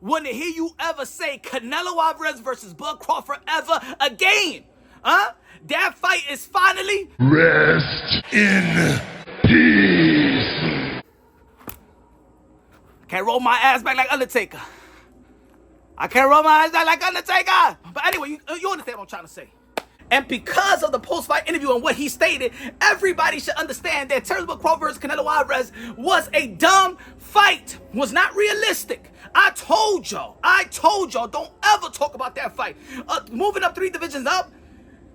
want to hear you ever say Canelo Alvarez versus Bud Crawford ever again. Huh? That fight is finally... Rest in peace. Can't roll my ass back like Undertaker. I can't roll my ass back like Undertaker. But anyway, you understand what I'm trying to say. And because of the post-fight interview and what he stated, everybody should understand that Terence Crawford versus Canelo Alvarez was a dumb fight. Was not realistic. I told y'all, don't ever talk about that fight. Moving up 3 divisions up,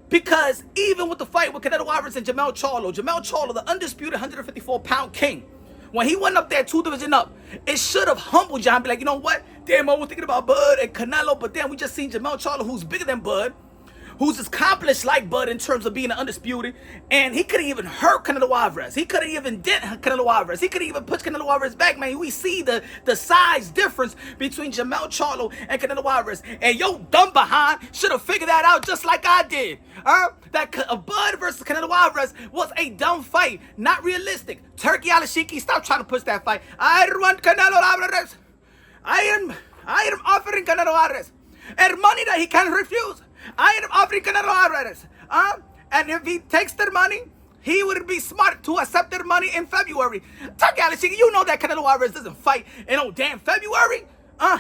because even with the fight with Canelo Alvarez and Jermell, the undisputed 154-pound king, when he went up there 2 divisions up, it should have humbled y'all and be like, you know what? Damn, I was thinking about Bud and Canelo, but then we just seen Charlo, who's bigger than Bud, who's accomplished like Bud in terms of being an undisputed, and he couldn't even hurt Canelo Alvarez. He couldn't even dent Canelo Alvarez. He couldn't even push Canelo Alvarez back, man. We see the size difference between Charlo and Canelo Alvarez. And yo dumb behind should have figured that out just like I did. That Bud versus Canelo Alvarez was a dumb fight, not realistic. Turki Alalshikh, stop trying to push that fight. I want Canelo Alvarez. I am offering Canelo Alvarez and money that he can't refuse. I am offering Canelo Alvarez. And if he takes their money, he would be smart to accept their money in February. Turki Alalshikh, you know that Canelo Alvarez doesn't fight in no damn February.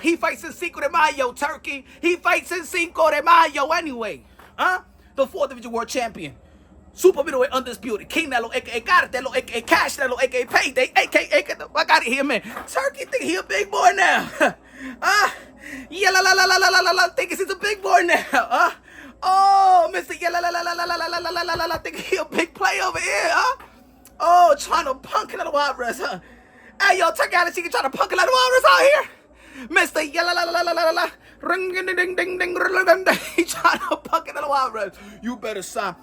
He fights in Cinco de Mayo, Turkey. He fights in Cinco de Mayo anyway. The 4th division world champion. Super middleweight undisputed. Canelo, a.k.a. Cartelo, a.k.a. Cashnelo, a.k.a. Payday, a.k.a. Get the fuck out of here, man. Turkey think he a big boy now. Yeah, think he's a big boy now. Oh, Mr. Yeah, think he a big play over here, Oh, trying to punk Canelo Alvarez, Hey, yo, Turki Alalshikh trying to punk Canelo Alvarez out here. Mr. Yeah, ring ding ding ding ding. He trying to punk Canelo Alvarez. You better sign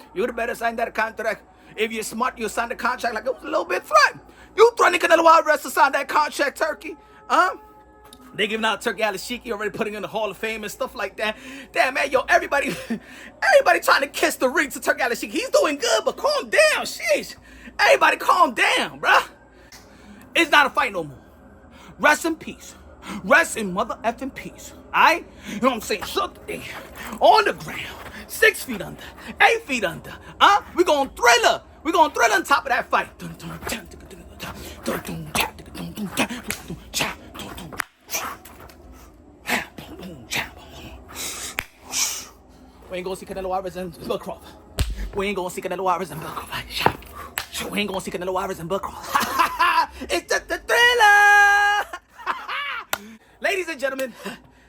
that contract. If you're smart, you'll sign the contract like it was a little bit threat. You threatening Canelo Alvarez to sign that contract, Turkey? They giving out Turki Alalshikh, already putting in the Hall of Fame and stuff like that. Damn, man, yo, everybody trying to kiss the ring to Turki Alalshikh. He's doing good, but calm down, sheesh. Everybody calm down, bruh. It's not a fight no more. Rest in peace. Rest in mother effing peace. Alright? You know what I'm saying? Something on the ground. 6 feet under. 8 feet under. We gonna thriller. We gonna thriller on top of that fight. We ain't gonna see Canelo Alvarez and Bud Crawford. We ain't gonna see Canelo Alvarez and Bud Crawford. We ain't gonna see Canelo Alvarez and Bud Crawford. It's just a thriller. Ladies and gentlemen,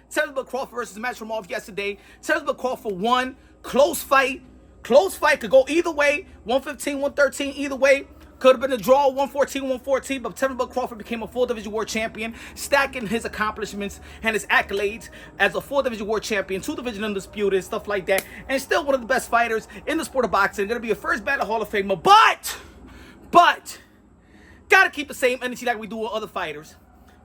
Terence Crawford versus Madrimov yesterday. Terence Crawford won. Close fight. Close fight. Could go either way. 115, 113, either way. Could have been a draw, 114, 114, but Terence Crawford became a 4th division world champion, stacking his accomplishments and his accolades as a 4th division world champion, 2 division undisputed, stuff like that, and still one of the best fighters in the sport of boxing. Gonna be a first ballot Hall of Famer, but gotta keep the same energy like we do with other fighters.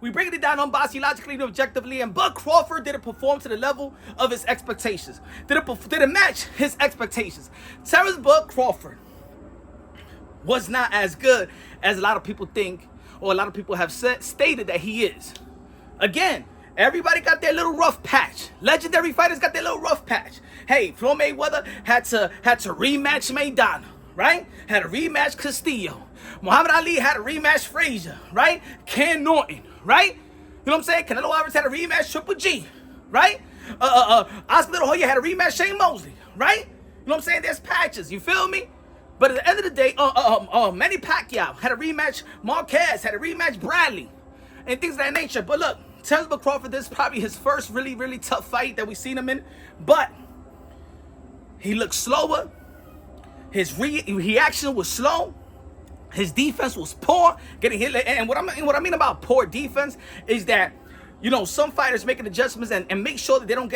We breaking it down unbiased, logically, and objectively, and Bud Crawford didn't perform to the level of his expectations. Didn't match his expectations. Terence Bud Crawford was not as good as a lot of people think, or a lot of people have stated that he is. Again, everybody got their little rough patch. Legendary fighters got their little rough patch. Hey, Floyd Mayweather had to rematch Maidana, right? Had to rematch Castillo. Muhammad Ali had to rematch Frazier, right? Ken Norton, right? You know what I'm saying? Canelo Alvarez had a rematch Triple G, right? Oscar De La Hoya had a rematch Shane Mosley, right? You know what I'm saying? There's patches, you feel me? But at the end of the day, Manny Pacquiao had a rematch. Marquez had a rematch Bradley, and things of that nature. But look, Terence Crawford, this is probably his first really, really tough fight that we've seen him in. But he looked slower. His reaction was slow. His defense was poor. Getting hit. And what I mean about poor defense is that, you know, some fighters making adjustments and make sure that they don't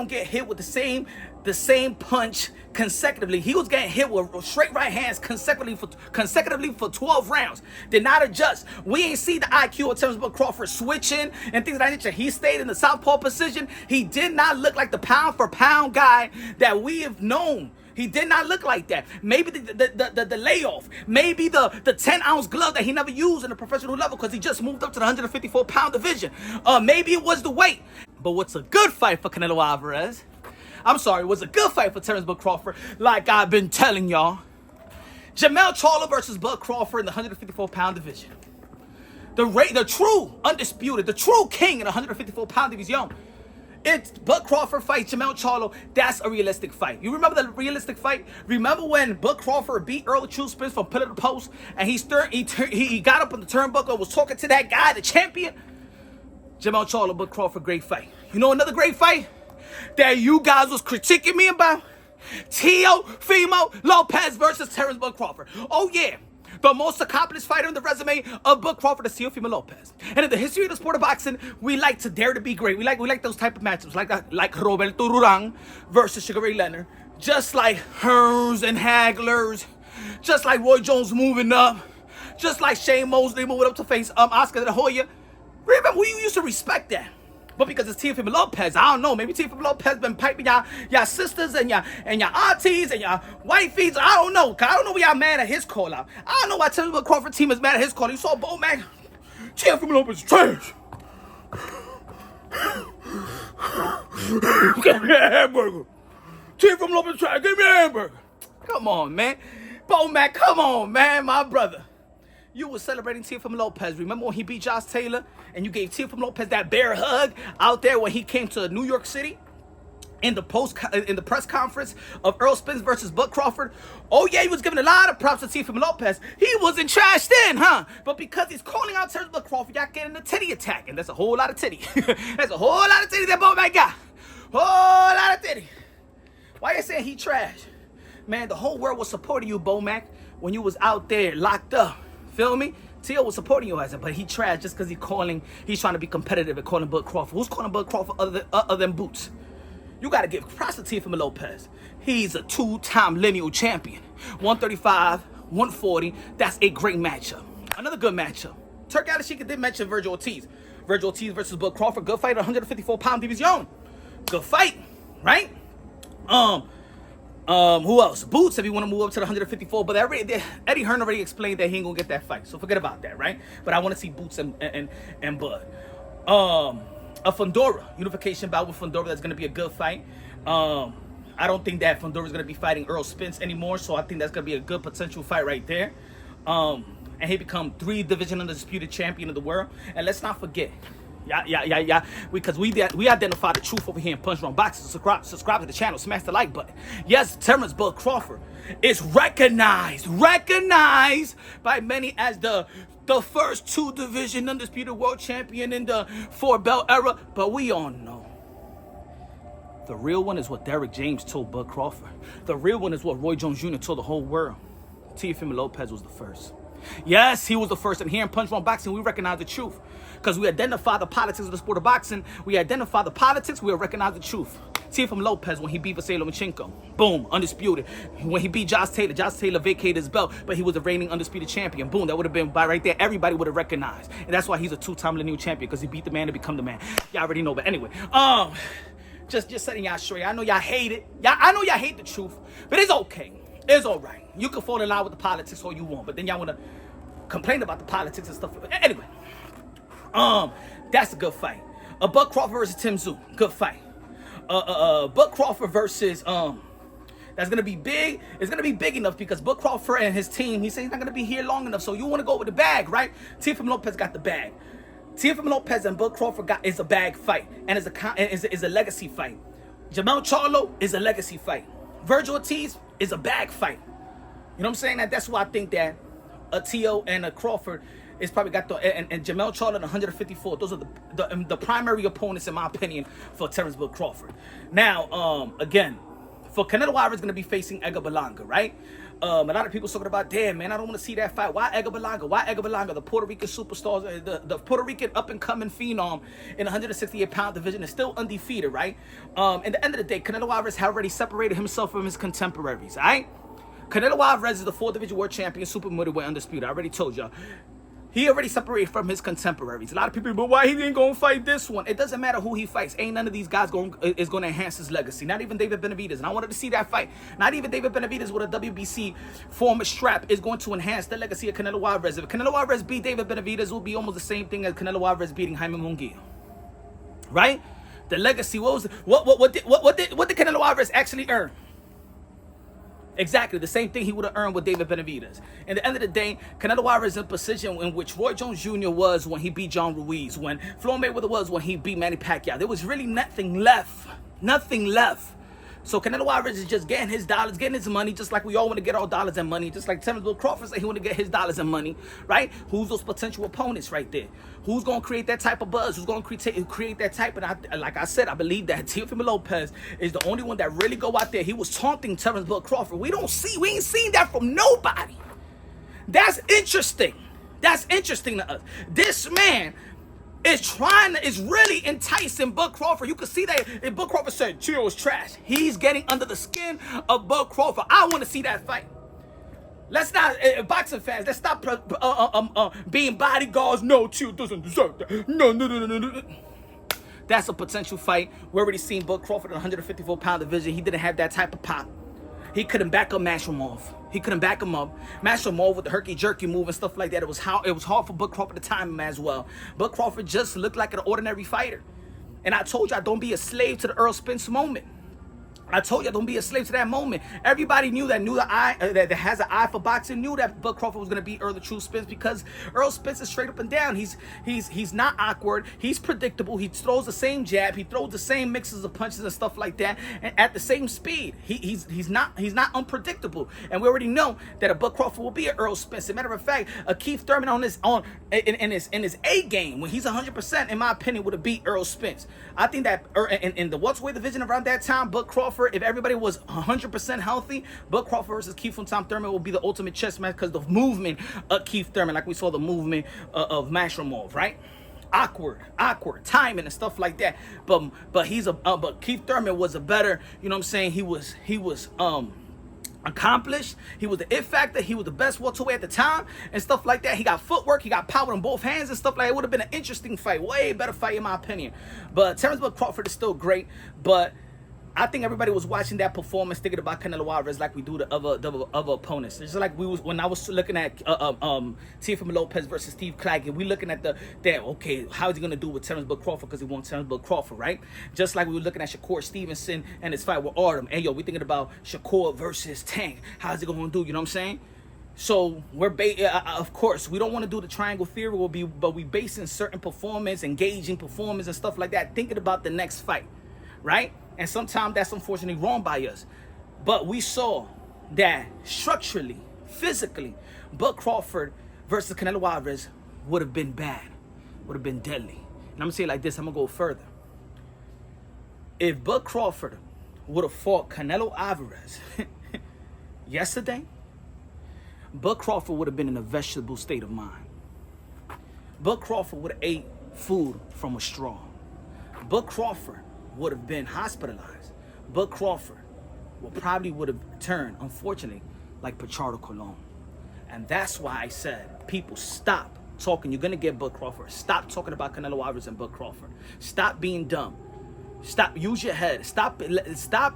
get hit with the same punch consecutively. He was getting hit with straight right hands consecutively for 12 rounds. Did not adjust. We ain't see the IQ of Terence Crawford switching and things of that nature. He stayed in the southpaw position. He did not look like the pound for pound guy that we have known. He did not look like that. Maybe the layoff. Maybe the 10-ounce glove that he never used in the professional level because he just moved up to the 154-pound division. Maybe it was the weight. But what's a good fight for Canelo Alvarez? I'm sorry, it was a good fight for Terence Crawford, like I've been telling y'all. Jermell Charlo versus Bud Crawford in the 154-pound division. The true undisputed, the true king in the 154-pound division. It's Bud Crawford fights Jermell Charlo. That's a realistic fight. You remember the realistic fight? Remember when Bud Crawford beat Earl True Spence from pillar to post, and he got up on the turnbuckle and was talking to that guy, the champion? Jermell Charlo, Bud Crawford, great fight. You know another great fight that you guys was critiquing me about? Teofimo Lopez versus Terence Bud Crawford. Oh yeah. The most accomplished fighter in the resume of Bud Crawford is Teofimo Lopez. And in the history of the sport of boxing, we like to dare to be great. We like those type of matchups, like Roberto Duran versus Sugar Ray Leonard, just like Hearns and Haglers, just like Roy Jones moving up, just like Shane Mosley moving up to face Oscar De La Hoya. Remember, we used to respect that. But because it's Teofimo Lopez, I don't know. Maybe Teofimo Lopez been piping y'all sisters and y'all aunties and y'all wifeys. I don't know. I don't know why y'all mad at his call out. I don't know why Terence Crawford team is mad at his call out. You saw Bo Mac. Teofimo Lopez is trash. Give me a hamburger. Teofimo Lopez is trash. Give me a hamburger. Come on, man. Bo Mac, come on, man, my brother. You were celebrating Teofimo Lopez. Remember when he beat Josh Taylor and you gave Teofimo Lopez that bear hug out there when he came to New York City in the press conference of Earl Spence versus Bud Crawford? Oh yeah, he was giving a lot of props to Teofimo Lopez. He wasn't trashed in, huh? But because he's calling out Terence Bud Crawford, y'all getting a titty attack, and that's a whole lot of titty. That's a whole lot of titty that Bo Mac got. Whole lot of titty. Why you saying he trash? Man, the whole world was supporting you, Bo Mac, when you was out there locked up. Feel me? Tio was supporting you as it, but he trashed just because he's trying to be competitive and calling Bud Crawford. Who's calling Bud Crawford other than Boots? You got to give props to Teofimo Lopez. He's a 2-time lineal champion. 135, 140. That's a great matchup. Another good matchup. Turki Alalshikh did mention Vergil Ortiz. Vergil Ortiz versus Bud Crawford. Good fight at 154-pound division. Good fight, right? Who else? Boots, if you want to move up to the 154. But Eddie Hearn already explained that he ain't gonna get that fight, so forget about that, right? But I want to see Boots and Bud. A Fundora unification bout with Fundora. That's gonna be a good fight. I don't think that Fundora's gonna be fighting Earl Spence anymore, so I think that's gonna be a good potential fight right there. And he become 3-division undisputed champion of the world. And let's not forget. Yeah. Because we identify the truth over here in Punch Drunk Boxing. Subscribe to the channel. Smash the like button. Yes, Terence Bud Crawford is recognized by many as the first 2-division undisputed world champion in the 4-belt era. But we all know the real one is what Derrick James told Bud Crawford. The real one is what Roy Jones Jr. told the whole world. Teofimo Lopez was the first. Yes, he was the first. And here in Punch Drunk Boxing, we recognize the truth. Because we identify the politics of the sport of boxing. We identify the politics, we recognize the truth. Teofimo Lopez, when he beat Israil Madrimov, boom, undisputed. When he beat Josh Taylor vacated his belt, but he was the reigning undisputed champion. Boom, that would have been by right there. Everybody would have recognized. And that's why he's a 2-time lineal champion, because he beat the man to become the man. Y'all already know. But anyway, just setting y'all straight. I know y'all hate it. I know y'all hate the truth, but it's okay. It's all right. You can fall in line with the politics all you want, but then y'all want to complain about the politics and stuff. Anyway, that's a good fight. Bud Crawford versus Tim Tszyu, good fight. Bud Crawford versus that's gonna be big. It's gonna be big enough because Bud Crawford and his team, he said he's not gonna be here long enough. So you want to go with the bag, right? Teofimo Lopez got the bag. Teofimo Lopez and Bud Crawford is a bag fight, and is a legacy fight. Jermell Charlo is a legacy fight. Vergil Ortiz is a bag fight. You know what I'm saying? That's why I think that a Teo and a Crawford is probably got and Jermell Charlo and 154. Those are the primary opponents, in my opinion, for Terence Bud Crawford. Now, again, for Canelo Alvarez is going to be facing Edgar Berlanga, right? A lot of people talking about, damn, man, I don't want to see that fight. Why Edgar Berlanga? Why Edgar Berlanga? The Puerto Rican superstars, the Puerto Rican up-and-coming phenom in the 168-pound division is still undefeated, right? At the end of the day, Canelo Alvarez has already separated himself from his contemporaries, all right? Canelo Alvarez is the 4th division world champion, super middleweight undisputed. I already told y'all. He already separated from his contemporaries. A lot of people, but why he ain't gonna fight this one? It doesn't matter who he fights. Ain't none of these guys is gonna enhance his legacy. Not even David Benavidez. And I wanted to see that fight. Not even David Benavidez with a WBC former strap is going to enhance the legacy of Canelo Alvarez. If Canelo Alvarez beat David Benavidez, it will be almost the same thing as Canelo Alvarez beating Jaime Munguia. Right? The legacy. What did Canelo Alvarez actually earn? Exactly the same thing he would have earned with David Benavidez. At the end of the day, Canelo Alvarez is in a position in which Roy Jones Jr. was when he beat John Ruiz, when Floyd Mayweather was when he beat Manny Pacquiao. There was really nothing left. Nothing left. So Canelo Alvarez is just getting his dollars, getting his money, just like we all want to get our dollars and money. Just like Bud Crawford said he want to get his dollars and money, right? Who's those potential opponents right there? Who's going to create that type of buzz? Who's going to create that type? And like I said, I believe that Teofimo Lopez is the only one that really go out there. He was taunting Terence Bud Crawford. We ain't seen that from nobody. That's interesting. That's interesting to us. This man is really enticing Bud Crawford. You can see that if Bud Crawford said Chill is trash, he's getting under the skin of Bud Crawford. I want to see that fight. Let's not, boxing fans, let's stop being bodyguards. No, Chill doesn't deserve that. No. That's a potential fight. We already seen Bud Crawford in the 154-pound division. He didn't have that type of pop. He couldn't back up Madrimov. He couldn't back him up. Madrimov with the herky-jerky move and stuff like that. It was hard for Bud Crawford to time him as well. Bud Crawford just looked like an ordinary fighter. And I told you, don't be a slave to the Errol Spence moment. I told you, don't be a slave to that moment. Everybody that has an eye for boxing knew that Bud Crawford was going to beat Earl the True Spence, because Earl Spence is straight up and down. He's not awkward. He's predictable. He throws the same jab. He throws the same mixes of punches and stuff like that, and at the same speed. He's not unpredictable. And we already know that a Bud Crawford will be an Earl Spence. As a matter of fact, a Keith Thurman in his A game when he's 100%, in my opinion, would have beat Earl Spence. I think that in the welterweight division around that time, Bud Crawford, if everybody was 100% healthy, Bud Crawford versus Keith from Tom Thurman will be the ultimate chess match, because the movement of Keith Thurman, like we saw the movement of Madrimov, right? Awkward timing and stuff like that. But Keith Thurman was a better, you know what I'm saying? He was accomplished. He was the it factor. He was the best welterweight at the time and stuff like that. He got footwork. He got power in both hands and stuff like that. It would have been an interesting fight, way better fight in my opinion. But Terence Bud Crawford is still great, but I think everybody was watching that performance thinking about Canelo Alvarez like we do the other opponents. It's just like when I was looking at Teofimo Lopez versus Steve Claggett, we looking at okay, how is he going to do with Terence Bud Crawford, because he wants Terence Bud Crawford, right? Just like we were looking at Shakur Stevenson and his fight with Artem. Hey, yo, we thinking about Shakur versus Tank. How's he going to do? You know what I'm saying? So we're of course we don't want to do the triangle theory, but we basing certain performance, engaging performance and stuff like that, thinking about the next fight, right? And sometimes that's unfortunately wrong by us. But we saw that structurally, physically, Bud Crawford versus Canelo Alvarez would have been bad, would have been deadly. And I'm going to say it like this, I'm going to go further. If Bud Crawford would have fought Canelo Alvarez yesterday, Bud Crawford would have been in a vegetable state of mind. Bud Crawford would have ate food from a straw. Bud Crawford would have been hospitalized. Bud Crawford would have turned, unfortunately, like Pichardo Colon. And that's why I said, people, stop talking. You're going to get Bud Crawford. Stop talking about Canelo Alvarez and Bud Crawford. Stop being dumb. Stop. Use your head. Stop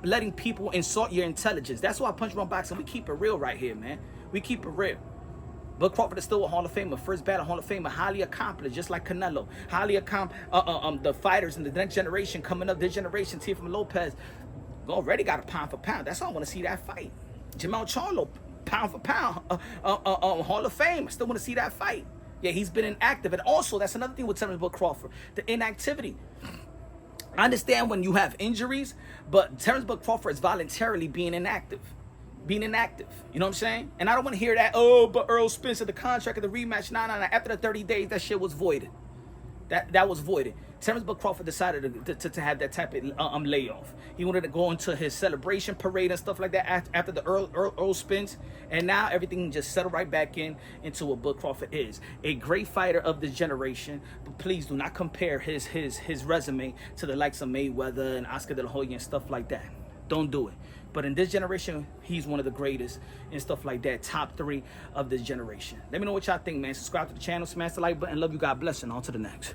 letting people insult your intelligence. That's why Punch Run Boxing, we keep it real right here, man. We keep it real. Bud Crawford is still a Hall of Famer, first battle Hall of Famer, highly accomplished, just like Canelo. Highly accomplished. The fighters in the next generation coming up, this generation, Teofimo Lopez, already got a pound for pound. That's why I want to see that fight. Jermell Charlo, pound for pound, Hall of Fame. I still want to see that fight. Yeah, he's been inactive. And also, that's another thing with Terence Bud Crawford, the inactivity. I understand when you have injuries, but Terence Bud Crawford is voluntarily being inactive. You know what I'm saying? And I don't want to hear that, oh, but Earl Spence, the contract of the rematch. Nah. After the 30 days, that shit was voided. That was voided. Terence Bud Crawford decided to have that type of layoff. He wanted to go into his celebration parade and stuff like that after the Earl Spence. And now everything just settled right back into what Bud Crawford is. A great fighter of this generation. But please do not compare his resume to the likes of Mayweather and Oscar De La Hoya and stuff like that. Don't do it. But in this generation, he's one of the greatest and stuff like that. Top 3 of this generation. Let me know what y'all think, man. Subscribe to the channel, smash the like button. Love you, God bless, and on to the next.